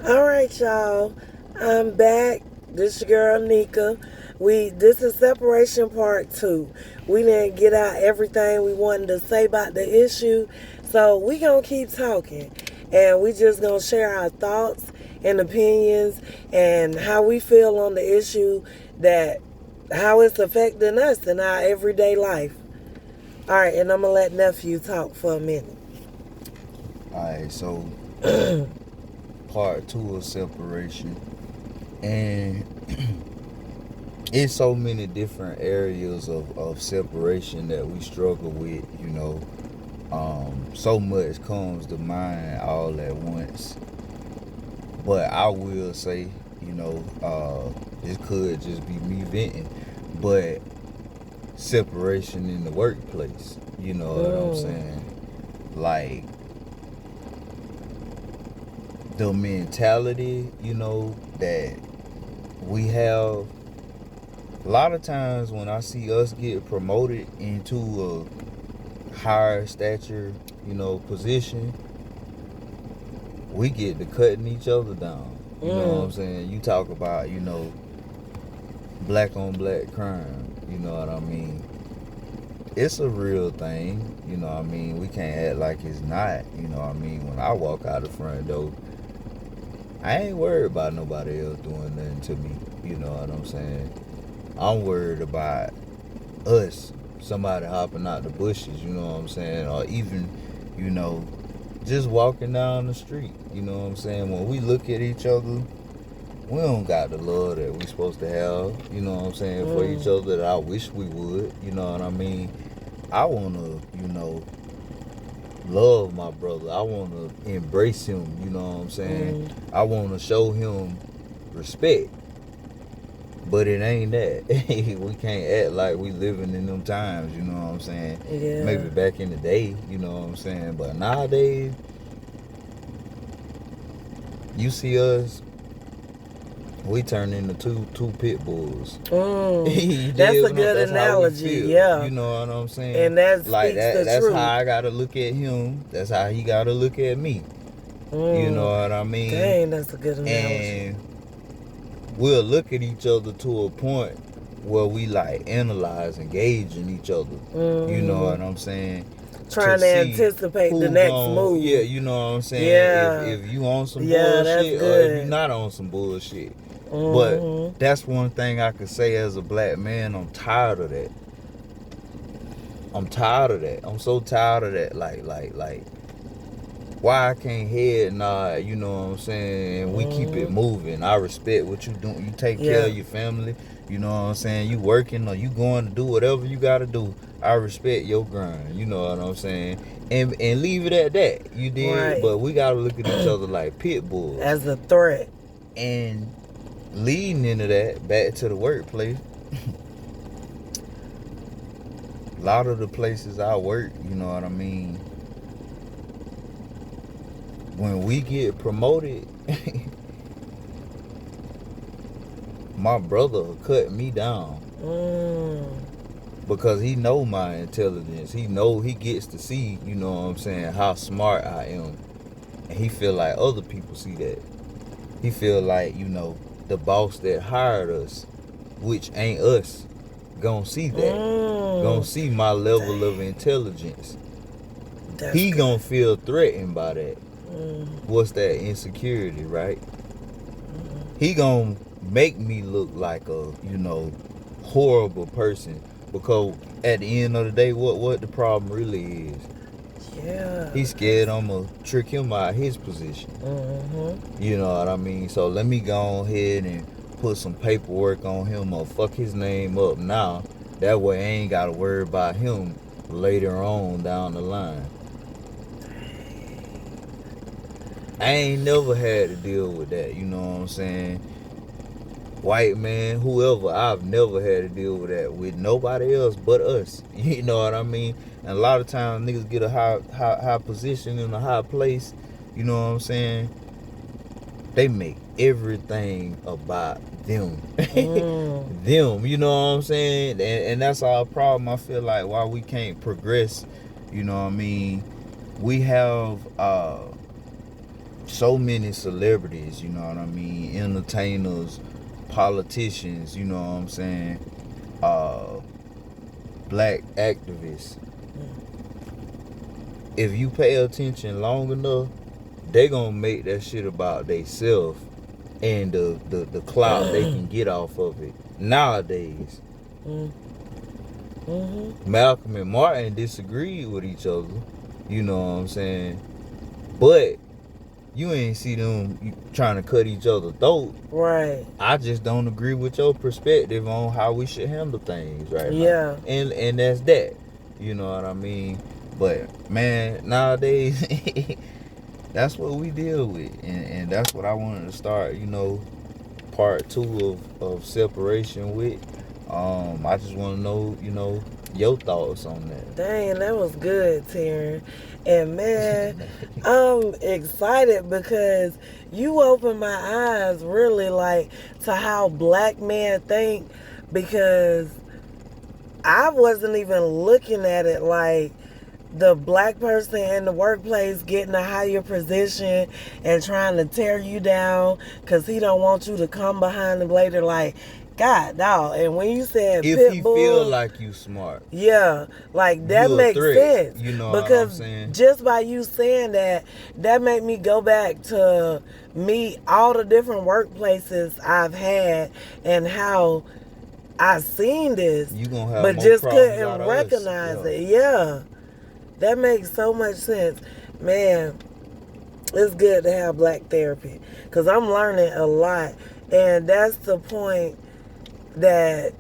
All right, y'all. I'm back. This your girl Nika. This is separation part 2. We didn't get out everything we wanted to say about the issue, so we gonna keep talking, and we just gonna share our thoughts and opinions and how we feel on the issue, that how it's affecting us in our everyday life. All right, and I'm gonna let nephew talk for a minute. Alright, so part two of separation. And it's so many different areas of separation that we struggle with. So much comes to mind all at once. But I will say, this could just be me venting, but separation in the workplace, you know what I'm saying? Like, the mentality, that we have. A lot of times when I see us get promoted into a higher stature, position, we get to cutting each other down. You know what I'm saying? You talk about, black on black crime, you know what I mean? It's a real thing, you know what I mean? We can't act like it's not, you know what I mean? When I walk out the front door, I ain't worried about nobody else doing nothing to me, you know what I'm saying? I'm worried about us, somebody hopping out the bushes, you know what I'm saying? Or even, just walking down the street, you know what I'm saying? When we look at each other, we don't got the love that we supposed to have, you know what I'm saying, for each other that I wish we would, you know what I mean? I want to, love my brother. I want to embrace him, you know what I'm saying? I want to show him respect. But it ain't that. We can't act like we living in them times, you know what I'm saying? Yeah. Maybe back in the day, you know what I'm saying? But nowadays, you see us, we turn into two pit bulls. That's a good that's analogy, yeah. You know what I'm saying? And that speaks like that, the that's truth. how I gotta look at him. That's how he gotta look at me. You know what I mean? Dang, that's a good analogy. And we'll look at each other to a point where we like analyze, engage in each other. You know what I'm saying? Trying to anticipate the next move. Yeah, you know what I'm saying? Yeah. If you on some Yeah, bullshit that's or if good. you not on some bullshit. But that's one thing I could say as a black man. I'm tired of that. I'm tired of that. I'm so tired of that. Like, why I can't head nod, you know what I'm saying? And we keep it moving. I respect what you doing. You take care of your family. You know what I'm saying? You working or you going to do whatever you got to do. I respect your grind. You know what I'm saying? And leave it at that. You did. Right. But we got to look at each other like pit bulls. As a threat. And leading into that, back to the workplace, a lot of the places I work, you know what I mean, when we get promoted, my brother cut me down because he know my intelligence. He know, he gets to see, you know what I'm saying, how smart I am. And he feel like other people see that. He feel like, the boss that hired us, which ain't us, gonna see that. Gonna see my level of intelligence. He gonna feel threatened by that. What's that? Insecurity, right? He gonna make me look like a, horrible person, because at the end of the day, what the problem really is. Yeah. He's scared I'm gonna trick him out of his position. You know what I mean? So let me go ahead and put some paperwork on him or fuck his name up now. That way I ain't gotta worry about him later on down the line. I ain't never had to deal with that, you know what I'm saying? White man, whoever, I've never had to deal with that with nobody else but us. You know what I mean? And a lot of times niggas get a high position in a high place, you know what I'm saying? They make everything about them. Them, you know what I'm saying? And that's our problem. I feel like why we can't progress, you know what I mean? We have so many celebrities, you know what I mean, entertainers, politicians, you know what I'm saying, black activists. If you pay attention long enough, they gonna make that shit about theyself and the clout they can get off of it nowadays. Malcolm and Martin disagreed with each other, you know what I'm saying, but you ain't see them trying to cut each other's throat. Right. I just don't agree with your perspective on how we should handle things right Yeah. now. And that's that. You know what I mean? But man, nowadays that's what we deal with. And that's what I wanted to start, you know, part 2 of separation with. I just want to know, you know, your thoughts on that. Dang, that was good, Taryn. And man, I'm excited because you opened my eyes really like to how black men think, because I wasn't even looking at it like the black person in the workplace getting a higher position and trying to tear you down because he don't want you to come behind the blade. Like, God, dog. And when you said if pit he bull, feel like you smart, yeah, like that you a makes threat, sense. you know because what I'm saying? Just by you saying that, that made me go back to me all the different workplaces I've had and how I seen this, You gonna have but more just problems couldn't out of recognize us. it. Yeah, that makes so much sense, man. It's good to have black therapy because I'm learning a lot, and that's the point that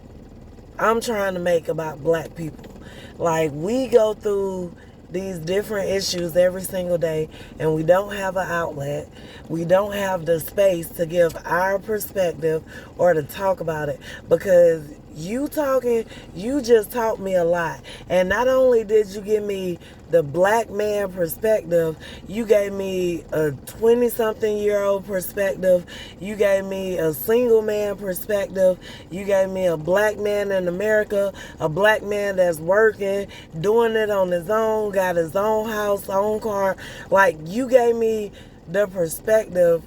I'm trying to make about black people. Like, we go through these different issues every single day, and we don't have an outlet. We don't have the space to give our perspective or to talk about it, because you just taught me a lot. And not only did you give me the black man perspective, you gave me a 20-something-year-old perspective, you gave me a single man perspective, you gave me a black man in America, a black man that's working, doing it on his own, got his own house, own car. Like, you gave me the perspective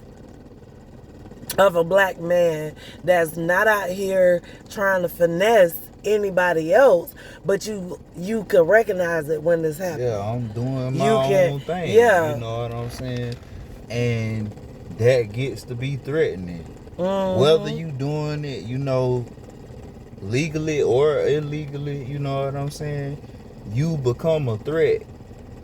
of a black man that's not out here trying to finesse anybody else, but you can recognize it when this happens. Yeah, I'm doing my own thing. Yeah. You know what I'm saying? And that gets to be threatening. Mm-hmm. Whether you doing it, you know, legally or illegally, you know what I'm saying? You become a threat.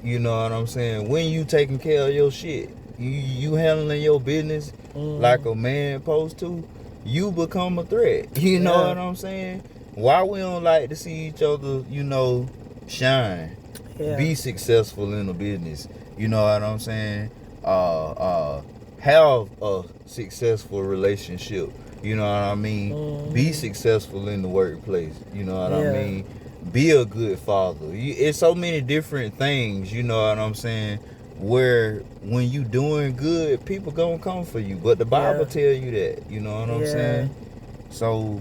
You know what I'm saying? When you taking care of your shit, you handling your business like a man supposed to, you become a threat. You know what I'm saying? Why we don't like to see each other, you know, shine, be successful in the business? You know what I'm saying? Have a successful relationship. You know what I mean? Be successful in the workplace. You know what I mean? Be a good father. It's so many different things, you know what I'm saying, where when you doing good, people gonna come for you. But the Bible tell you that, you know what I'm saying? So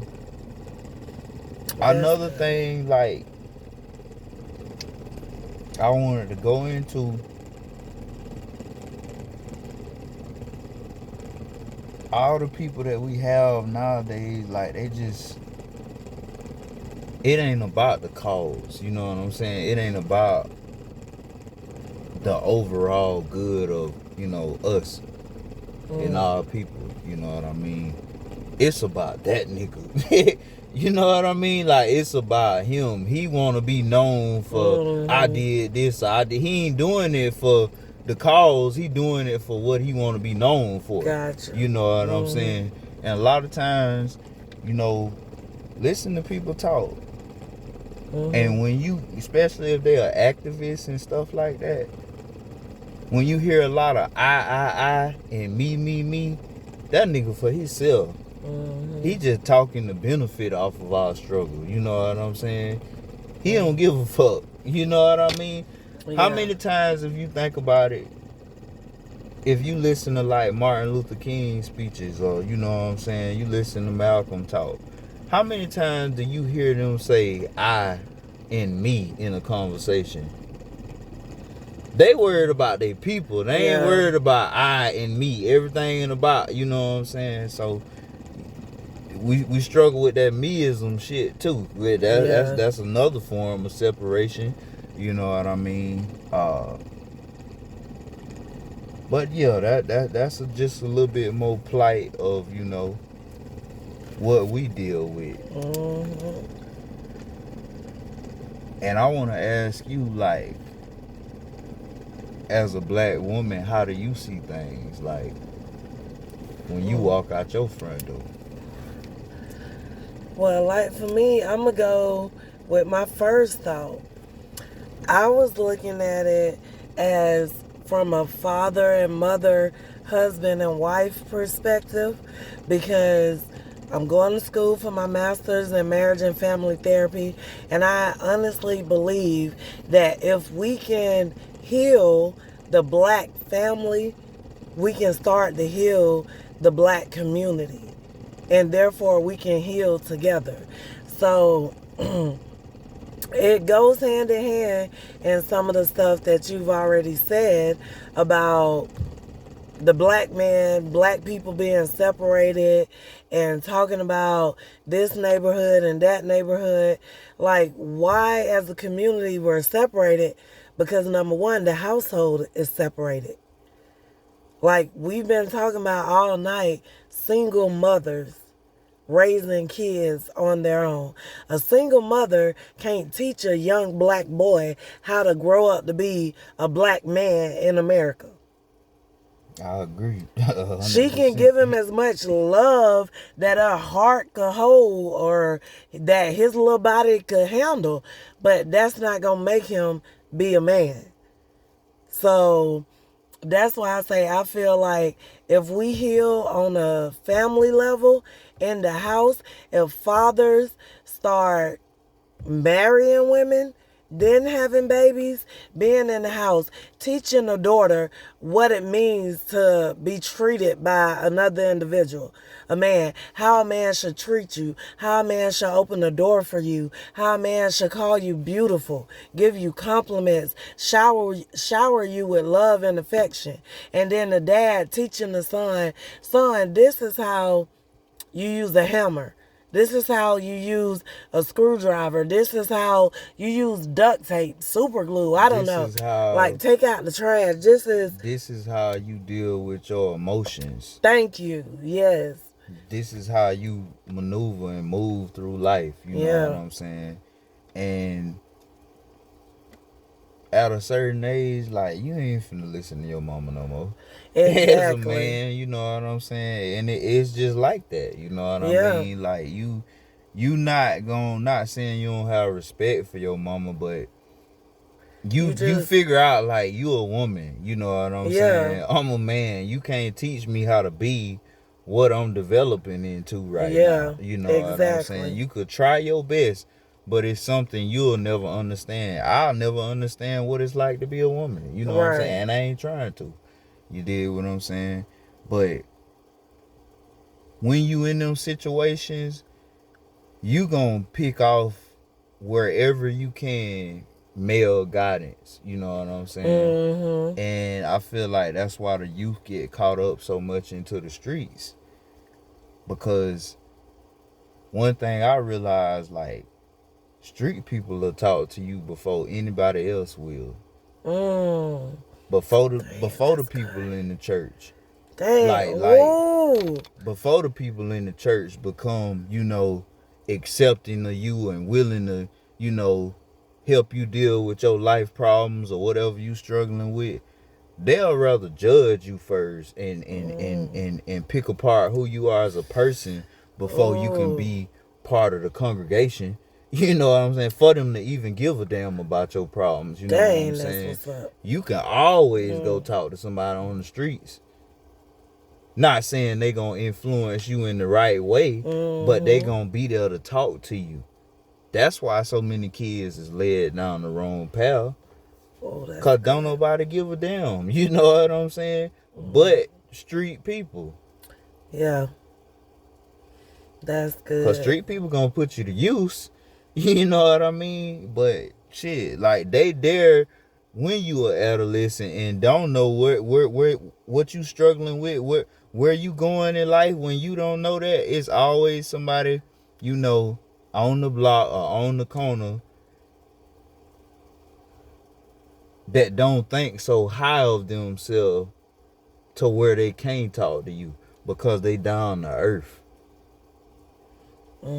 another thing, like, I wanted to go into all the people that we have nowadays. Like, they just, it ain't about the cause, you know what I'm saying? It ain't about the overall good of, you know, us and our people, you know what I mean? It's about that nigga. You know what I mean? Like, it's about him. He want to be known for, I did this, I did. He ain't doing it for the cause. He doing it for what he want to be known for. Gotcha. You know what I'm saying? And a lot of times, you know, listen to people talk. And when you, especially if they are activists and stuff like that, when you hear a lot of I and me, that nigga for himself. He just talking the benefit off of our struggle. You know what I'm saying? He don't give a fuck. You know what I mean? How many times, if you think about it, if you listen to like Martin Luther King speeches, or you know what I'm saying, you listen to Malcolm talk, how many times do you hear them say I and me in a conversation? They worried about their people. They ain't Yeah. worried about I and me. Everything ain't about, you know what I'm saying? So we struggle with that meism shit too. Yeah. That's another form of separation. You know what I mean? But yeah, that's just a little bit more plight of, you know, what we deal with. Mm-hmm. And I want to ask you, like, as a black woman, how do you see things? Like, when you walk out your front door. Well, like for me, I'm going to go with my first thought. I was looking at it as from a father and mother, husband and wife perspective because I'm going to school for my master's in marriage and family therapy. And I honestly believe that if we can heal the black family, we can start to heal the black community. And therefore, we can heal together. So, it goes hand in hand in some of the stuff that you've already said about the black man, black people being separated and talking about this neighborhood and that neighborhood. Like, why as a community we're separated? Because number one, the household is separated. Like, we've been talking about all night, single mothers raising kids on their own. A single mother can't teach a young black boy how to grow up to be a black man in America. I agree. She can 100%. give him as much love that her heart could hold or that his little body could handle, but that's not going to make him be a man. So that's why I say I feel like if we heal on a family level in the house, if fathers start marrying women, then having babies, being in the house, teaching a daughter what it means to be treated by another individual, a man, how a man should treat you, how a man should open the door for you, how a man should call you beautiful, give you compliments, shower you with love and affection. And then the dad teaching the son, this is how you use a hammer. This is how you use a screwdriver. This is how you use duct tape, super glue. I don't This know. is how Like, take out the trash. this is how you deal with your emotions. Thank you. Yes. This is how you maneuver and move through life. You know what Yeah. I'm saying? And at a certain age, like, you ain't finna listen to your mama no more. As a Exactly. man, you know what I'm saying? And it's just like that. You know what I Yeah. mean? Like, you not saying you don't have respect for your mama, but you just, figure out, like, you a woman. You know what I'm saying? I'm a man. You can't teach me how to be what I'm developing into right Yeah. now. You know what I'm saying? Exactly. You could try your best, but it's something you'll never understand. I'll never understand what it's like to be a woman. You know what I'm Right. saying? And I ain't trying to. You did what I'm saying? But when you in them situations, you gonna pick off wherever you can male guidance. You know what I'm saying? Mm-hmm. And I feel like that's why the youth get caught up so much into the streets. Because one thing I realized, like, street people will talk to you before anybody else will. Mm. Before the That's people good. in the church. Dang. Like Ooh. before the people in the church become, you know, accepting of you and willing to, you know, help you deal with your life problems or whatever you struggling with, they'll rather judge you first and pick apart who you are as a person before you can Ooh. be part of the congregation. You know what I'm saying? For them to even give a damn about your problems. You know what I'm Dang, that's saying? what's up. You can always go talk to somebody on the streets. Not saying they gonna influence you in the right way, but they gonna be there to talk to you. That's why so many kids is led down the wrong path. Oh, that's Cause good. don't nobody give a damn. You know what I'm saying? But street people. Yeah. That's good. Cause street people gonna put you to use. You know what I mean? But shit, like, they there when you are adolescent and don't know where what you struggling with, where you going in life, when you don't know that, it's always somebody, you know, on the block or on the corner that don't think so high of themselves to where they can't talk to you because they down to earth.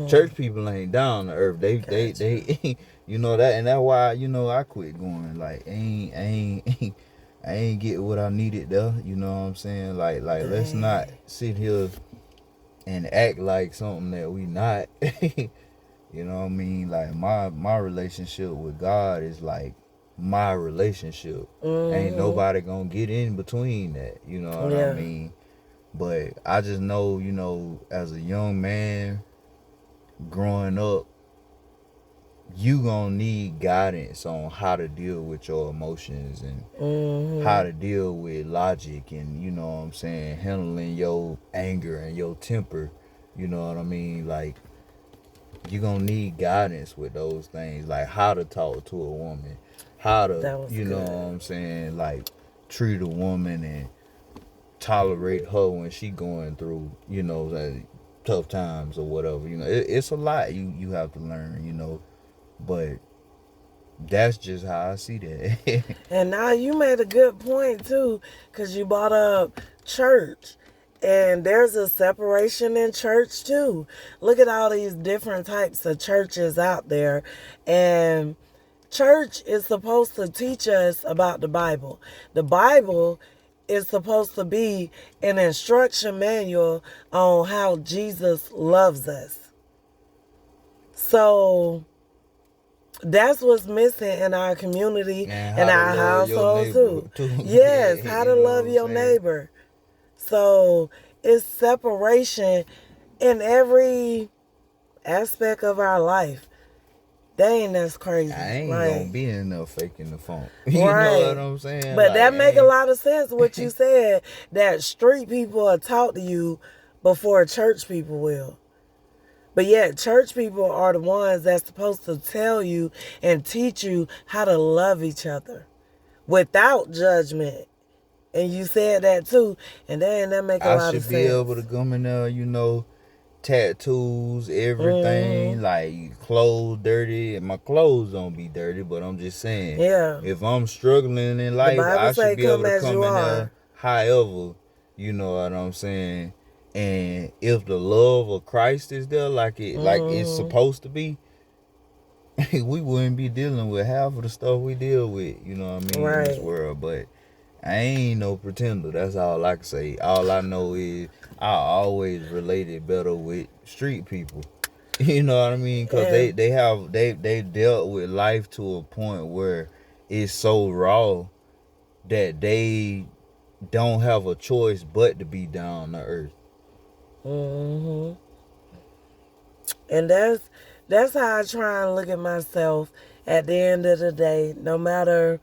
Church people ain't down to earth. They you know that, and that's why, you know, I quit going. Like, I ain't get what I needed there. You know what I'm saying? Like let's not sit here and act like something that we not. You know what I mean? Like, my relationship with God is like my relationship. Ain't nobody gonna get in between that. You know what I mean? But I just know, you know, as a young man growing up, you gonna need guidance on how to deal with your emotions and how to deal with logic, and, you know what I'm saying, handling your anger and your temper. You know what I mean? Like, you gonna need guidance with those things, like how to talk to a woman, how to, you know what I'm saying, like, treat a woman and tolerate her when she going through, you know, like, tough times or whatever. You know, it's a lot you have to learn, you know. But that's just how I see that. And now you made a good point too, because you brought up church. And there's a separation in church too. Look at all these different types of churches out there. And church is supposed to teach us about the Bible. The Bible is supposed to be an instruction manual on how Jesus loves us. So that's what's missing in our community and our household too. Yes, how to love your neighbor. So it's separation in every aspect of our life. Dang, that's crazy. I ain't like, gonna be in there faking the funk. You know what I'm saying? But like, that make a lot of sense what you said, that street people will talk to you before church people will. But yet church people are the ones that's supposed to tell you and teach you how to love each other without judgment. And you said that too, and then that make a lot of sense. I should be able to come in there, you know, tattoos, everything, like, clothes dirty. My clothes don't be dirty, but I'm just saying, if I'm struggling in life, I should be able to come in there however, you know what I'm saying. And if the love of Christ is there, like it's supposed to be, we wouldn't be dealing with half of the stuff we deal with, you know what I mean, in this world. But I ain't no pretender. That's all I can say. All I know is I always related better with street people. You know what I mean? Because they dealt with life to a point where it's so raw that they don't have a choice but to be down to earth. And that's how I try and look at myself at the end of the day. No matter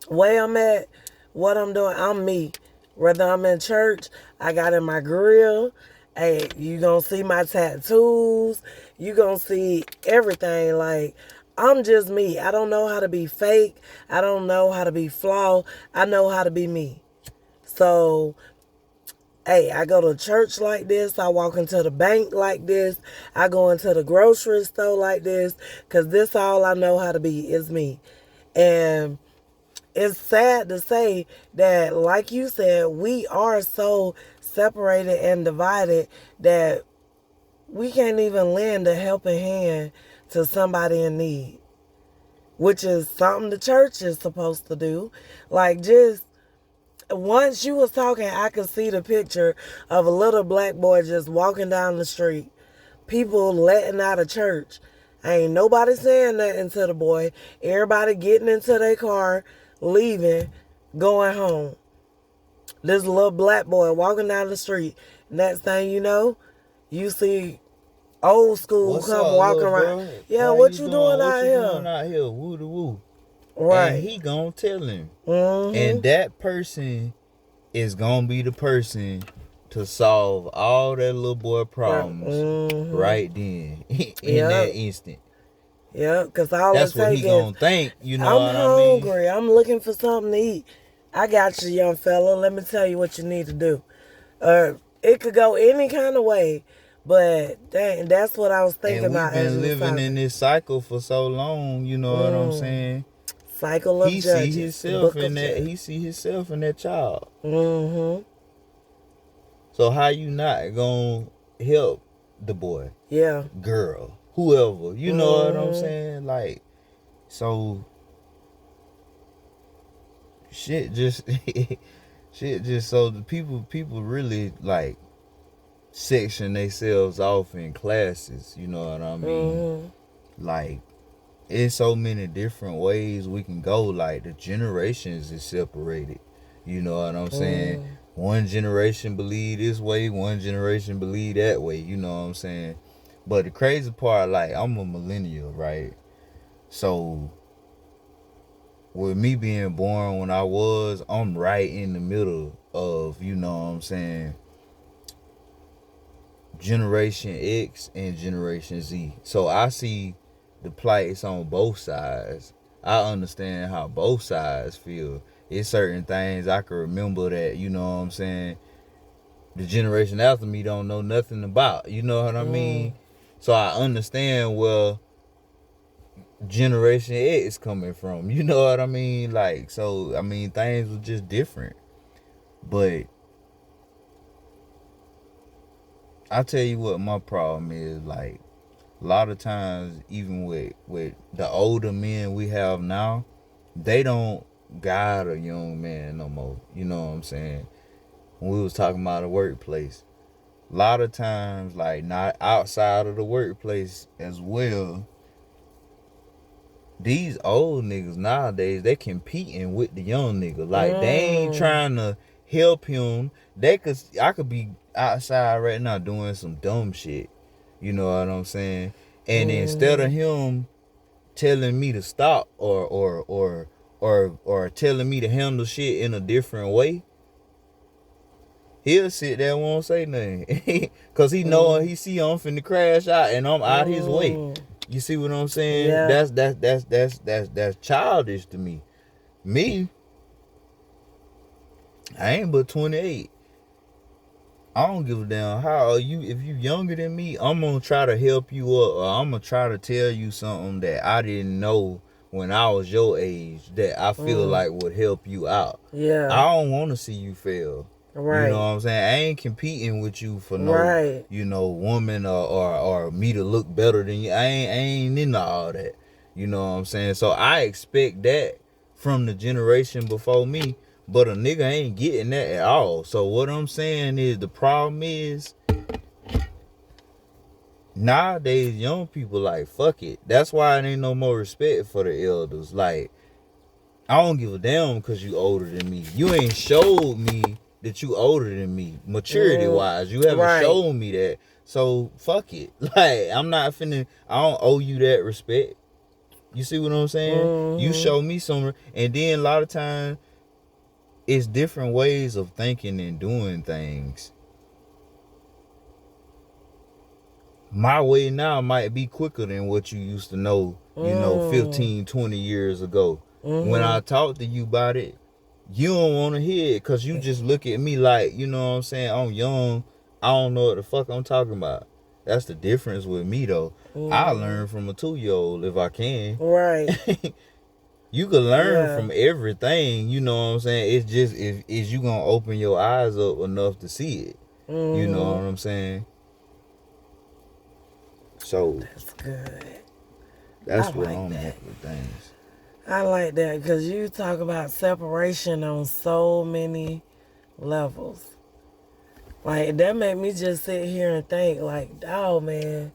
where I'm at, what I'm doing, I'm me. Whether I'm in church, I got in my grill. Hey, you gonna see my tattoos. You gonna see everything. Like, I'm just me. I don't know how to be fake. I don't know how to be flawed. I know how to be me. So, hey, I go to church like this. I walk into the bank like this. I go into the grocery store like this. Because this all I know how to be is me. And it's sad to say that, like you said, we are so separated and divided that we can't even lend a helping hand to somebody in need, which is something the church is supposed to do. Like, just once you was talking, I could see the picture of a little black boy just walking down the street, people letting out of church. Ain't nobody saying nothing to the boy. Everybody getting into their car, leaving, going home. This little black boy walking down the street. Next thing you know, you see old school come walking around. Bro? Yeah, what you doing out here? What you doing out here? Woo to woo. Right. And he gonna tell him. And that person is gonna be the person to solve all that little boy problems right then, in that instant. Yeah, because all it That's what takes he is, gonna think, you know I'm what I mean? hungry. I'm looking for something to eat. I got you, young fella. Let me tell you what you need to do. It could go any kind of way, but dang, that's what I was thinking And we've about as been you was living in talking. this cycle for so long, you know what I'm Mm. saying? Cycle of He see Judges, the himself book of in that. Judges. He see himself in that child. Mm-hmm. So how you not gonna help the boy, Yeah. girl, whoever? You know what I'm Mm-hmm. saying? Like, so shit just shit just so the people really like section themselves off in classes. You know what I mean? Mm-hmm. Like, it's so many different ways we can go. Like, the generations is separated. You know what I'm saying? Mm-hmm. One generation believe this way, one generation believe that way. You know what I'm saying? But the crazy part, like, I'm a millennial, right? So with me being born when I was, I'm right in the middle of, you know what I'm saying, Generation X and Generation Z. So I see the plights on both sides. I understand how both sides feel. It's certain things I can remember that, you know what I'm saying, the generation after me don't know nothing about. You know what I Mm-hmm. mean? So I understand where Generation X coming from. You know what I mean? Like, so I mean things were just different. But I tell you what my problem is, like, a lot of times, even with the older men we have now, they don't guide a young man no more. You know what I'm saying? When we was talking about the workplace, a lot of times, like, not outside of the workplace as well, these old niggas nowadays, they competing with the young nigga. Like, they ain't Mm-hmm. trying to help him. I could be outside right now doing some dumb shit. You know what I'm saying? And instead of Mm-hmm. him telling me to stop, or telling me to handle shit in a different way, he'll sit there and won't say nothing. Cause he see I'm finna crash out and I'm out his way. Mm-hmm. You see what I'm saying? Yeah. That's childish to me. Me, I ain't but 28. I don't give a damn how are you. If you younger than me, I'm gonna try to help you up, or I'm gonna try to tell you something that I didn't know when I was your age that I feel Mm. like would help you out. Yeah. I don't want to see you fail. You know what Right. I'm saying? I ain't competing with you for no, Right. woman, or me to look better than you. I ain't into all that. You know what I'm saying? So I expect that from the generation before me, but a nigga ain't getting that at all. So what I'm saying is, the problem is, nowadays young people like, fuck it. That's why it ain't no more respect for the elders. Like, I don't give a damn because you older than me. You ain't showed me that you older than me, maturity Mm. wise. You haven't Right. shown me that. So fuck it. Like, I'm not finna. I don't owe you that respect. You see what I'm saying? You Mm-hmm. show me some, and then a lot of times it's different ways of thinking and doing things. My way now might be quicker than what you used to know, Mm. 15, 20 years ago. When Mm-hmm. I talk to you about it, you don't want to hear it because you just look at me like, you know what I'm saying, I'm young. I don't know what the fuck I'm talking about. That's the difference with me, though. I Mm-hmm. learn from a 2-year-old if I can. Right. You can learn Yeah. from everything, you know what I'm saying? It's just, if is you gonna open your eyes up enough to see it. You know what Mm-hmm. I'm saying? So That's good. I that's where like I'm that. at with things. I like that because you talk about separation on so many levels. Like, that made me just sit here and think, like, oh man,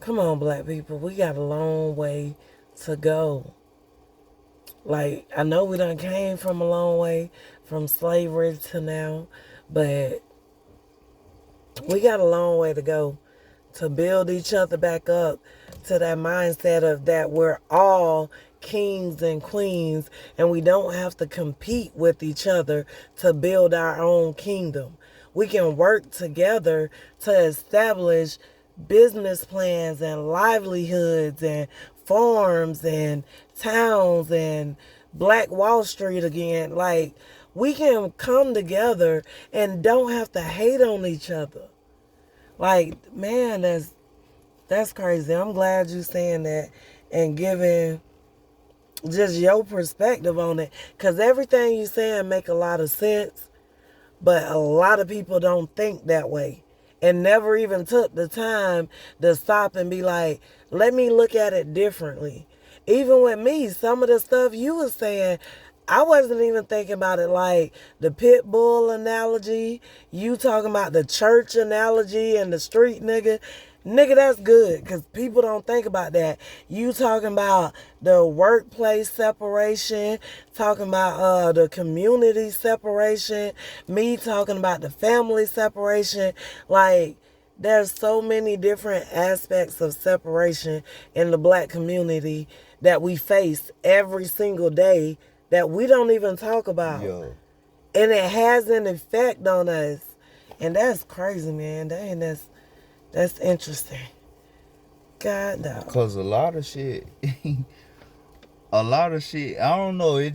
come on, black people, we got a long way to go. Like, I know we done came from a long way from slavery to now, but we got a long way to go to build each other back up to that mindset of that we're all kings and queens and we don't have to compete with each other to build our own kingdom. We can work together to establish business plans and livelihoods and farms and towns and Black Wall Street again. Like, we can come together and don't have to hate on each other. Like, man, that's crazy. I'm glad you saying that and giving just your perspective on it, because everything you saying make a lot of sense, but a lot of people don't think that way and never even took the time to stop and be like, let me look at it differently. Even with me, some of the stuff you was saying, I wasn't even thinking about it, like the pit bull analogy, you talking about the church analogy and the street nigga. Nigga, that's good, because people don't think about that. You talking about the workplace separation, talking about the community separation, me talking about the family separation. Like, there's so many different aspects of separation in the Black community that we face every single day that we don't even talk about. Yo, And it has an effect on us. And that's crazy, man. That's interesting. God no. cause a lot of shit, I don't know. It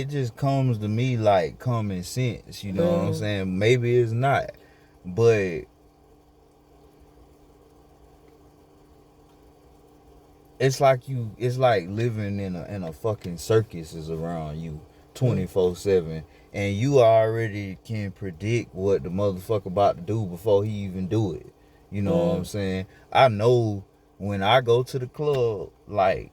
just comes to me like common sense. You know what I'm saying? Maybe it's not, but it's like living in a fucking circus is around you 24/7, and you already can predict what the motherfucker about to do before he even do it. You know what I'm saying? I know when I go to the club, like,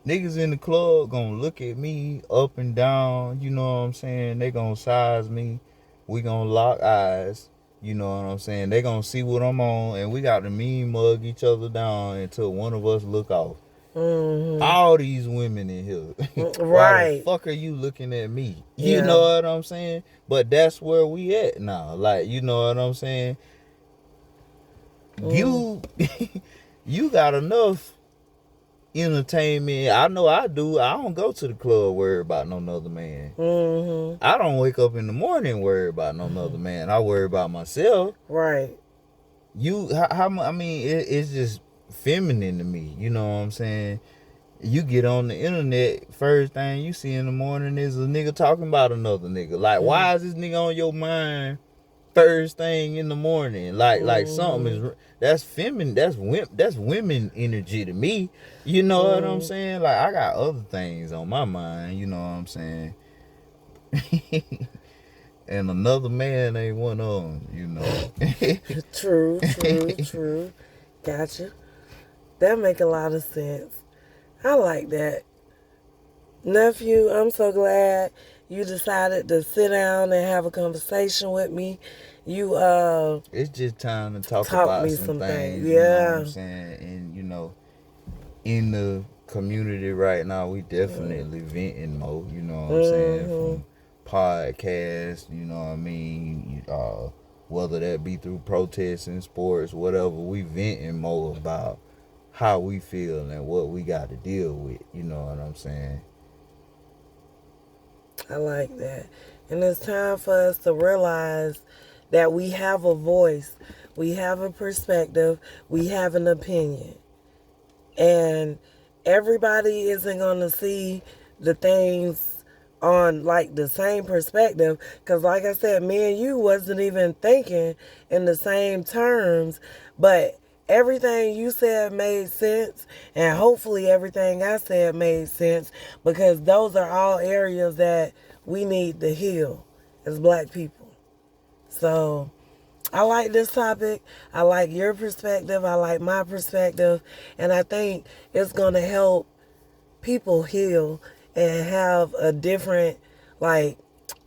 niggas in the club gonna look at me up and down, you know what I'm saying? They gonna size me. We gonna lock eyes, you know what I'm saying? They gonna see what I'm on, and we got to mean mug each other down until one of us look off. All these women in here. Why the Right. fuck are you looking at me? You Yeah. know what I'm saying? But that's where we at now. Like, you know what I'm saying? You you got enough entertainment. I know I do. I don't go to the club worried about no other man. I don't wake up in the morning worried about no other man. I worry about myself. Right. I mean, it's just feminine to me. You know what I'm saying? You get on the internet, first thing you see in the morning is a nigga talking about another nigga. Like, why is this nigga on your mind first thing in the morning? Like something is that's feminine. That's women energy to me. You know what I'm saying? Like, I got other things on my mind. You know what I'm saying? And another man ain't one of them. You know. True. Gotcha. That make a lot of sense. I like that. Nephew, I'm so glad you decided to sit down and have a conversation with me. You It's just time to talk taught about me some things. things. You know what Yeah. I'm saying? And you know, in the community right now, we definitely venting more. You know what I'm saying? From podcasts, you know what I mean? Whether that be through protests and sports, whatever, we venting more about how we feel and what we got to deal with. You know what I'm saying? I like that. And it's time for us to realize that we have a voice, we have a perspective, we have an opinion. And everybody isn't going to see the things on like the same perspective, because like I said, me and you wasn't even thinking in the same terms, but everything you said made sense, and hopefully everything I said made sense, because those are all areas that we need to heal as Black people. So I like this topic. I like your perspective. I like my perspective. And I think it's going to help people heal and have a different, like,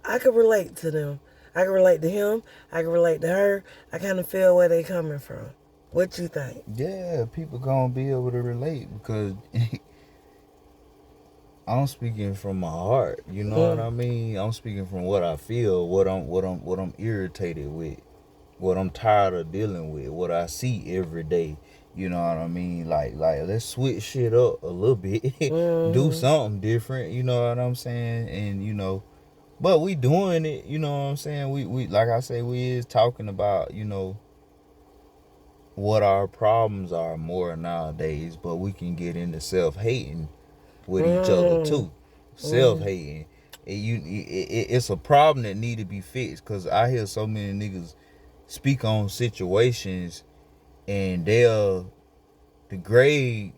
I could relate to them. I can relate to him. I can relate to her. I kind of feel where they coming from. What you think? Yeah, people gonna be able to relate because I'm speaking from my heart. You know what I mean? I'm speaking from what I feel, what I'm irritated with, what I'm tired of dealing with, what I see every day. You know what I mean? Like let's switch shit up a little bit. Do something different, you know what I'm saying? And you know, But we doing it, you know what I'm saying? We like I say, we is talking about, what our problems are more nowadays, but we can get into self-hating with each other Mm. too. Self-hating. It's a problem that need to be fixed, because I hear so many niggas speak on situations and they'll degrade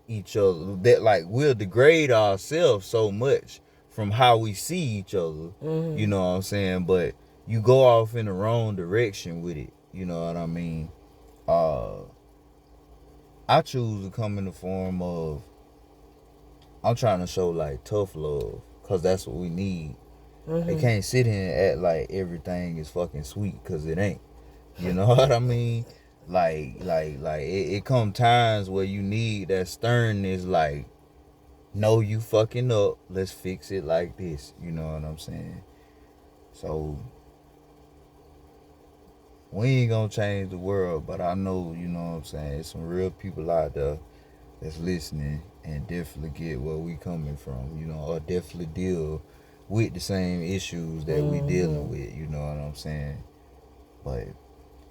each other, that like we'll degrade ourselves so much from how we see each other. You know what I'm saying? But you go off in the wrong direction with it. You know what I mean? uh I choose to come in the form of, I'm trying to show like tough love, because that's what we need. They can't sit here and act like everything is fucking sweet, because it ain't. You know what I mean? Like it come times where you need that sternness, like, no, you fucking up, let's fix it like this. You know what I'm saying? So we ain't gonna change the world, but I know, you know what I'm saying, there's some real people out there that's listening and definitely get where we coming from, or definitely deal with the same issues that we dealing with, you know what I'm saying? But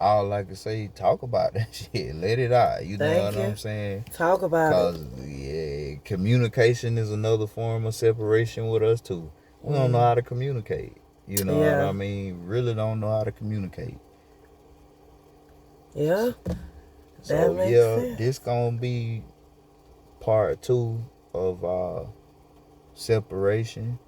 all I can say, talk about that shit. Let it out. You know Thank what I'm you. saying? Talk about Because it. communication is another form of separation with us too. We don't know how to communicate. You know what Yeah. I mean? Really don't know how to communicate. Yeah. That So makes yeah, sense. this gonna be part 2 of separation.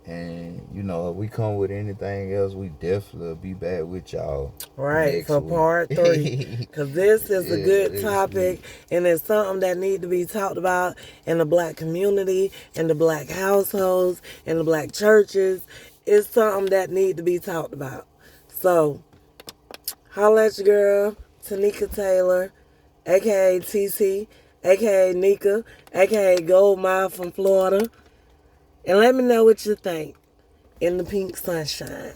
And if we come with anything else, we definitely will be back with y'all Right, next for week. part 3. Because this is a Yeah, good next topic, week. and it's something that need to be talked about in the black community, in the black households, in the black churches. It's something that need to be talked about. So, holla at your girl, Tanika Taylor, a.k.a. TC, a.k.a. Nika, a.k.a. Gold Mile from Florida. And let me know what you think in the pink sunshine.